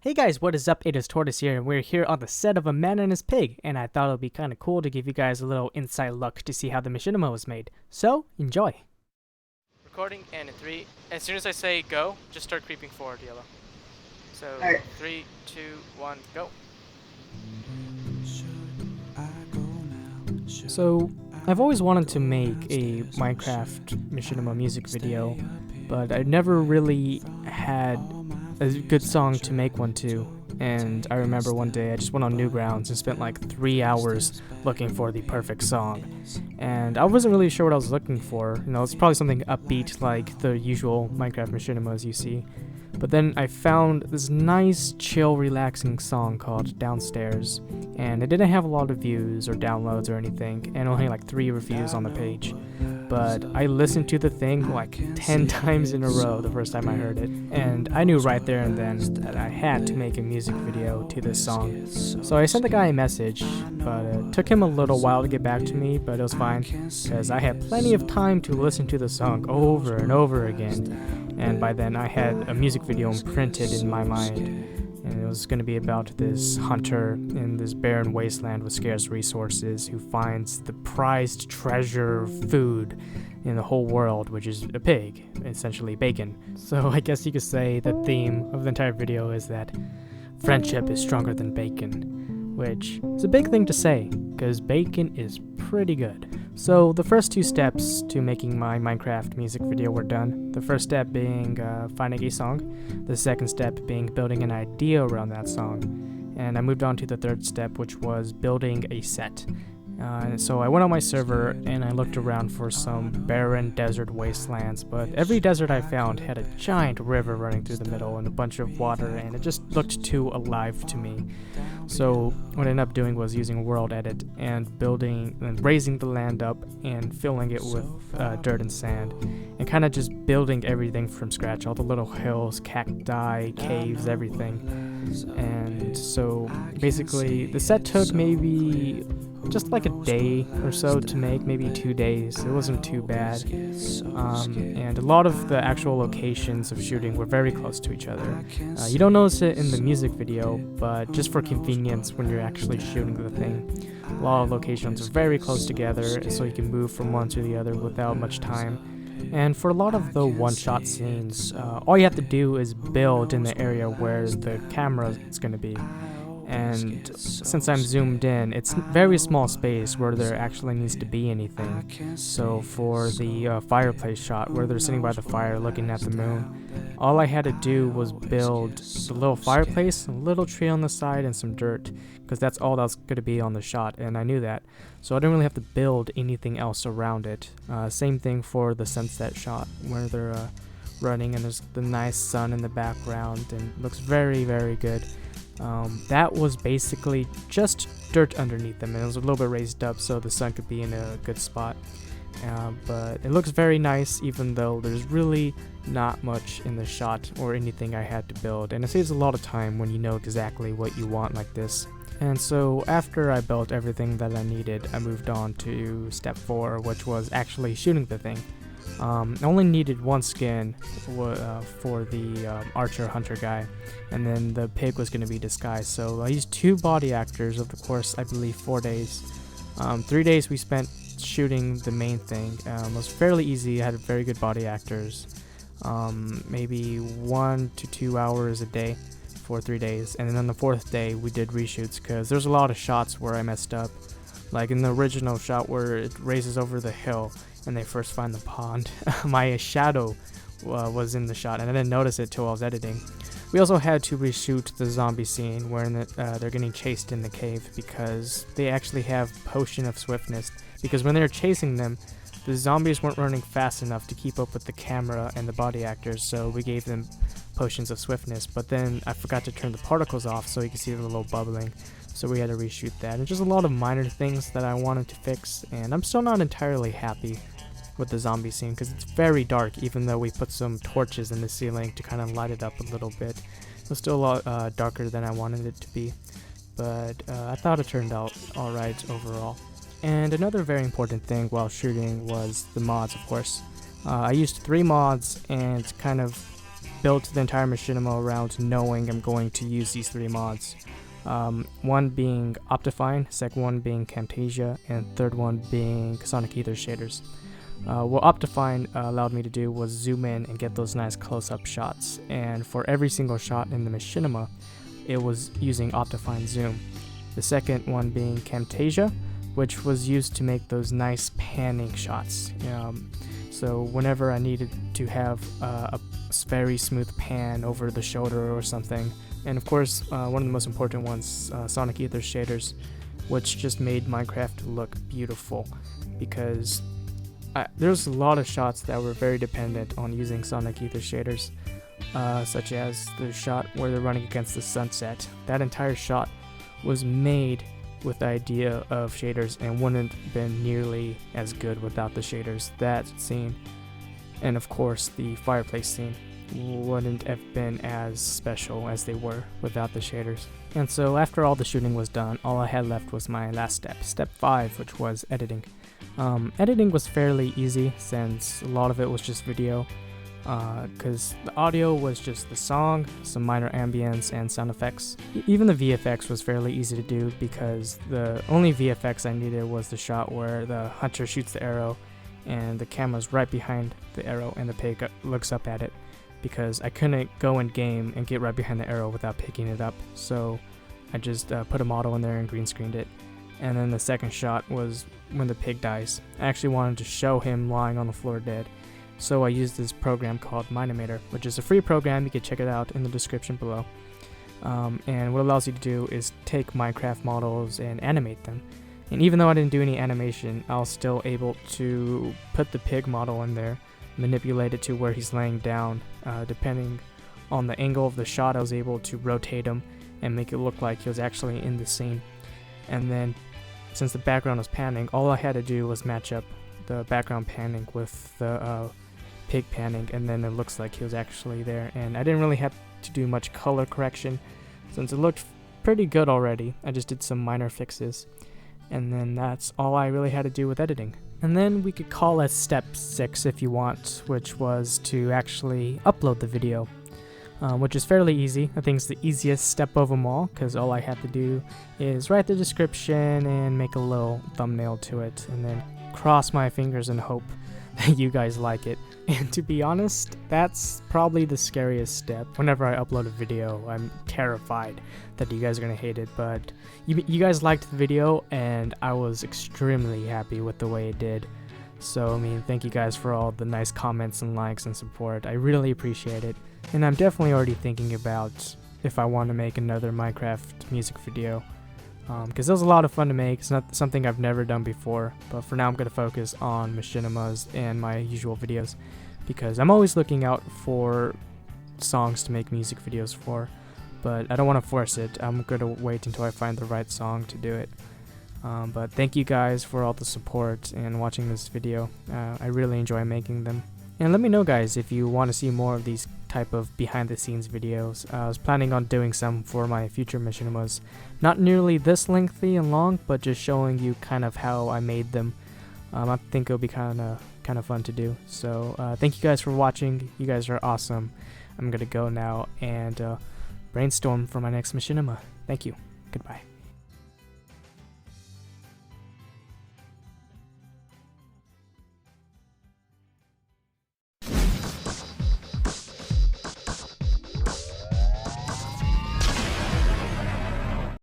Hey guys, what is up? It is Tortoise here, and we're here on the set of A Man and His Pig, and I thought it would be kind of cool to give you guys a little inside look to see how the machinima was made. So, enjoy! Recording, and in 3, as soon as I say go, just start creeping forward, Yellow. So, Alright. 3, 2, 1, go! So, I've always wanted to make a Minecraft machinima music video, but I never really had a good song to make one to. And I remember one day I just went on Newgrounds and spent like 3 hours looking for the perfect song. And I wasn't really sure what I was looking for. You know, it's probably something upbeat like the usual Minecraft machinimas you see. But then I found this nice, chill, relaxing song called Downstairs, and it didn't have a lot of views or downloads or anything, and only like 3 reviews on the page. But I listened to the thing like 10 times in a row the first time I heard it, and I knew right there and then that I had to make a music video to this song. So I sent the guy a message, but it took him a little while to get back to me, but it was fine, because I had plenty of time to listen to the song over and over again. And by then I had a music video imprinted in my mind, and it was going to be about this hunter in this barren wasteland with scarce resources who finds the prized treasure of food in the whole world, which is a pig, essentially bacon. So I guess you could say the theme of the entire video is that friendship is stronger than bacon, which is a big thing to say, because bacon is pretty good. So the first 2 steps to making my Minecraft music video were done. The first step being finding a song, the second step being building an idea around that song, and I moved on to the third step, which was building a set. So I went on my server and I looked around for some barren desert wastelands, but every desert I found had a giant river running through the middle and a bunch of water, and it just looked too alive to me. So what I ended up doing was using world edit and building and raising the land up and filling it with dirt and sand, and kind of just building everything from scratch, all the little hills, cacti, caves, everything. And so basically the set took maybe just like a day or so to make, maybe 2 days. It wasn't too bad. And a lot of the actual locations of shooting were very close to each other. You don't notice it in the music video, but just for convenience when you're actually shooting the thing, a lot of locations are very close together, so you can move from one to the other without much time. And for a lot of the one-shot scenes, all you have to do is build in the area where the camera is going to be. And since I'm zoomed in, it's very small space where there actually needs to be anything. So for the fireplace shot where they're sitting by the fire looking at the moon, all I had to do was build the little fireplace, a little tree on the side, and some dirt, because that's all that's going to be on the shot, and I knew that. So I didn't really have to build anything else around it. Same thing for the sunset shot where they're running and there's the nice sun in the background and it looks very, very good. That was basically just dirt underneath them, and it was a little bit raised up so the sun could be in a good spot. But it looks very nice, even though there's really not much in the shot or anything I had to build, and it saves a lot of time when you know exactly what you want like this. And so after I built everything that I needed, I moved on to step 4, which was actually shooting the thing. I only needed 1 skin for the archer hunter guy, and then the pig was going to be disguised. So I used 2 body actors over the course, I believe, 4 days. 3 days we spent shooting the main thing. It was fairly easy. I had very good body actors. Maybe 1 to 2 hours a day for 3 days, and then on the 4th day we did reshoots because there's a lot of shots where I messed up. Like in the original shot where it races over the hill and they first find the pond, my shadow was in the shot, and I didn't notice it till I was editing. We also had to reshoot the zombie scene where they're getting chased in the cave, because they actually have potion of swiftness, because when they were chasing them, the zombies weren't running fast enough to keep up with the camera and the body actors, so we gave them potions of swiftness, but then I forgot to turn the particles off so you can see the little bubbling. So we had to reshoot that, and just a lot of minor things that I wanted to fix, and I'm still not entirely happy with the zombie scene because it's very dark, even though we put some torches in the ceiling to kind of light it up a little bit. It was still a lot darker than I wanted it to be, but I thought it turned out alright overall. And another very important thing while shooting was the mods, of course. I used 3 mods and kind of built the entire machinima around knowing I'm going to use these 3 mods. One being Optifine, second one being Camtasia, and third one being Sonic Ether shaders. What Optifine allowed me to do was zoom in and get those nice close-up shots, and for every single shot in the machinima, it was using Optifine zoom. The second one being Camtasia, which was used to make those nice panning shots. So whenever I needed to have a very smooth pan over the shoulder or something, and of course one of the most important ones, Sonic Ether shaders, which just made Minecraft look beautiful, because there's a lot of shots that were very dependent on using Sonic Ether shaders, such as the shot where they're running against the sunset. That entire shot was made with the idea of shaders and wouldn't have been nearly as good without the shaders. That scene, and of course the fireplace scene, wouldn't have been as special as they were without the shaders. And so after all the shooting was done, all I had left was my last step, step 5, which was editing. Editing was fairly easy since a lot of it was just video, because the audio was just the song, some minor ambience, and sound effects. Even the VFX was fairly easy to do, because the only VFX I needed was the shot where the hunter shoots the arrow and the camera's right behind the arrow and the pig looks up at it, because I couldn't go in game and get right behind the arrow without picking it up. So I just put a model in there and green screened it. And then the second shot was when the pig dies. I actually wanted to show him lying on the floor dead, so I used this program called Machinima, which is a free program. You can check it out in the description below. And what it allows you to do is take Minecraft models and animate them. And even though I didn't do any animation, I was still able to put the pig model in there, manipulate it to where he's laying down. Depending on the angle of the shot, I was able to rotate him and make it look like he was actually in the scene. And then, since the background was panning, all I had to do was match up the background panning with the pig panning, and then it looks like he was actually there. And I didn't really have to do much color correction since it looked pretty good already. I just did some minor fixes, and then that's all I really had to do with editing. And then we could call it step 6 if you want, which was to actually upload the video, which is fairly easy. I think it's the easiest step of them all, because all I have to do is write the description and make a little thumbnail to it, and then cross my fingers and hope that you guys like it. And to be honest, that's probably the scariest step. Whenever I upload a video, I'm terrified that you guys are gonna hate it, but you guys liked the video, and I was extremely happy with the way it did. So, I mean, thank you guys for all the nice comments and likes and support. I really appreciate it. And I'm definitely already thinking about if I want to make another Minecraft music video, because it was a lot of fun to make. It's not something I've never done before, but for now I'm going to focus on machinimas and my usual videos, because I'm always looking out for songs to make music videos for, but I don't want to force it. I'm going to wait until I find the right song to do it. But thank you guys for all the support and watching this video. I really enjoy making them. And let me know, guys, if you want to see more of these type of behind the scenes videos. I was planning on doing some for my future machinimas. Not nearly this lengthy and long, but just showing you kind of how I made them. I think it'll be kind of fun to do. So thank you guys for watching. You guys are awesome. I'm gonna go now and brainstorm for my next machinima. Thank you. Goodbye.